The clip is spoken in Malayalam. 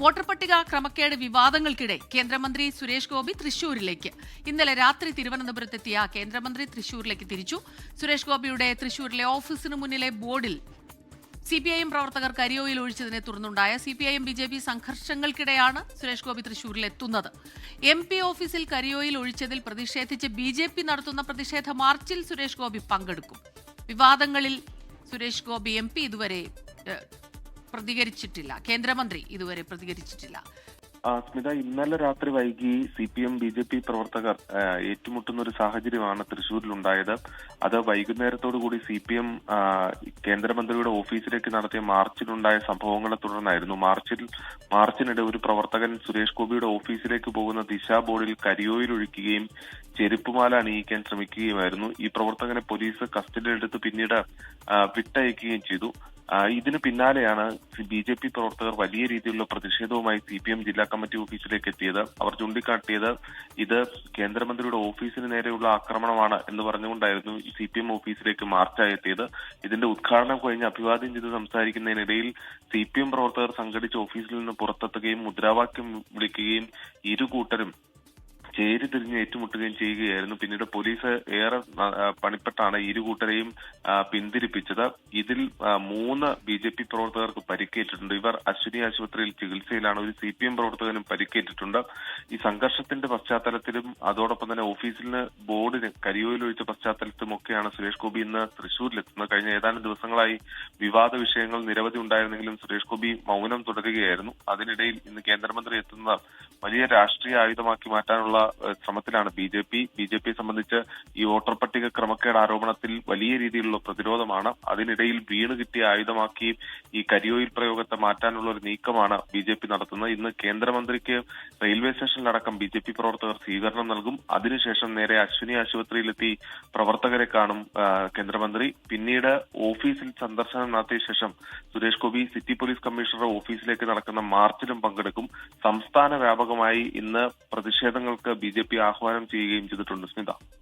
വോട്ടർ പട്ടിക ക്രമക്കേട് വിവാദങ്ങൾക്കിടെ കേന്ദ്രമന്ത്രി സുരേഷ് ഗോപി തൃശൂരിലേക്ക്. ഇന്നലെ രാത്രി തിരുവനന്തപുരത്തെത്തിയ കേന്ദ്രമന്ത്രി തൃശൂരിലേക്ക് തിരിച്ചു. സുരേഷ് ഗോപിയുടെ തൃശൂരിലെ ഓഫീസിന് മുന്നിലെ ബോർഡിൽ CPIM പ്രവർത്തകർ കരിയോയിൽ ഒഴിച്ചതിനെ തുടർന്നുണ്ടായ CPIM BJP സംഘർഷങ്ങൾക്കിടെയാണ് Suresh Gopi തൃശൂരിലെത്തുന്നത്. MP ഓഫീസിൽ കരിയോയിൽ ഒഴിച്ചതിൽ പ്രതിഷേധിച്ച് BJP നടത്തുന്ന പ്രതിഷേധ മാർച്ചിൽ സുരേഷ് ഗോപി പങ്കെടുക്കും. വിവാദങ്ങളിൽ സുരേഷ് ഗോപി MP ഇതുവരെ പ്രതികരിച്ചിട്ടില്ല. കേന്ദ്രമന്ത്രി ഇതുവരെ പ്രതികരിച്ചിട്ടില്ല. സ്മിത, ഇന്നലെ രാത്രി വൈകി CPM BJP പ്രവർത്തകർ ഏറ്റുമുട്ടുന്ന ഒരു സാഹചര്യമാണ് തൃശൂരിലുണ്ടായത്. അത് വൈകുന്നേരത്തോടുകൂടി CPM കേന്ദ്രമന്ത്രിയുടെ ഓഫീസിലേക്ക് നടത്തിയ മാർച്ചിലുണ്ടായ സംഭവങ്ങളെ തുടർന്നായിരുന്നു. മാർച്ചിനിടെ ഒരു പ്രവർത്തകൻ സുരേഷ് ഗോപിയുടെ ഓഫീസിലേക്ക് പോകുന്ന ദിശാ ബോർഡിൽ കരിയോയിൽ ഒഴിക്കുകയും ചെരുപ്പുമാല അണിയിക്കാൻ ശ്രമിക്കുകയുമായിരുന്നു. ഈ പ്രവർത്തകനെ പോലീസ് കസ്റ്റഡിയിലെടുത്ത് പിന്നീട് വിട്ടയക്കുകയും ചെയ്തു. ഇതിന് പിന്നാലെയാണ് BJP പ്രവർത്തകർ വലിയ രീതിയിലുള്ള പ്രതിഷേധവുമായി CPM ജില്ലാ കമ്മിറ്റി ഓഫീസിലേക്ക് എത്തിയത്. അവർ ചൂണ്ടിക്കാട്ടിയത് ഇത് കേന്ദ്രമന്ത്രിയുടെ ഓഫീസിന് നേരെയുള്ള ആക്രമണമാണ് എന്ന് പറഞ്ഞുകൊണ്ടായിരുന്നു CPM ഓഫീസിലേക്ക് മാർച്ചായി എത്തിയത്. ഇതിന്റെ ഉദ്ഘാടനം കഴിഞ്ഞ് അഭിവാദ്യം ചെയ്ത് സംസാരിക്കുന്നതിനിടയിൽ CPM പ്രവർത്തകർ സംഘടിച്ച ഓഫീസിൽ നിന്ന് പുറത്തെത്തുകയും മുദ്രാവാക്യം വിളിക്കുകയും ഇരു കൂട്ടരും ചേരി തിരിഞ്ഞ് ഏറ്റുമുട്ടുകയും ചെയ്യുകയായിരുന്നു. പിന്നീട് പോലീസ് ഏറെ പണിപ്പെട്ടാണ് ഇരുകൂട്ടരെയും പിന്തിരിപ്പിച്ചത്. ഇതിൽ 3 BJP പ്രവർത്തകർക്ക് പരിക്കേറ്റിട്ടുണ്ട്. ഇവർ അശ്വിനി ആശുപത്രിയിൽ ചികിത്സയിലാണ്. ഒരു CPM പ്രവർത്തകനും പരിക്കേറ്റിട്ടുണ്ട്. ഈ സംഘർഷത്തിന്റെ പശ്ചാത്തലത്തിലും അതോടൊപ്പം തന്നെ ഓഫീസിന് ബോർഡിന് കരിയോയിൽ ഒഴിച്ച പശ്ചാത്തലത്തിലുമൊക്കെയാണ് സുരേഷ് ഗോപി ഇന്ന് തൃശൂരിലെത്തുന്നത്. കഴിഞ്ഞ ഏതാനും ദിവസങ്ങളായി വിവാദ വിഷയങ്ങൾ നിരവധി ഉണ്ടായിരുന്നെങ്കിലും സുരേഷ് ഗോപി മൗനം തുടരുകയായിരുന്നു. അതിനിടയിൽ ഇന്ന് കേന്ദ്രമന്ത്രി എത്തുന്ന വലിയ രാഷ്ട്രീയ ആയുധമാക്കി മാറ്റാനുള്ള ശ്രമത്തിലാണ് BJP സംബന്ധിച്ച് ഈ വോട്ടർ പട്ടിക ക്രമക്കേട് ആരോപണത്തിൽ വലിയ രീതിയിലുള്ള പ്രതിരോധമാണ്. അതിനിടയിൽ വീണ് കിട്ടിയ ആയുധമാക്കി ഈ കരിയോയിൽ പ്രയോഗത്തെ മാറ്റാനുള്ള ഒരു നീക്കമാണ് BJP നടത്തുന്നത്. ഇന്ന് കേന്ദ്രമന്ത്രിക്ക് റെയിൽവേ സ്റ്റേഷനിലടക്കം BJP പ്രവർത്തകർ സ്വീകരണം നൽകും. അതിനുശേഷം നേരെ അശ്വിനി ആശുപത്രിയിലെത്തി പ്രവർത്തകരെ കാണും കേന്ദ്രമന്ത്രി. പിന്നീട് ഓഫീസിൽ സന്ദർശനം നടത്തിയ ശേഷം സുരേഷ് ഗോപി സിറ്റി പോലീസ് കമ്മീഷണറുടെ ഓഫീസിലേക്ക് നടക്കുന്ന മാർച്ചിലും പങ്കെടുക്കും. സംസ്ഥാന വ്യാപകമായി ഇന്ന് പ്രതിഷേധങ്ങൾക്ക് BJP ആഹ്വാനം ചെയ്യുകയും ചെയ്തിട്ടുണ്ട്. സ്മിത.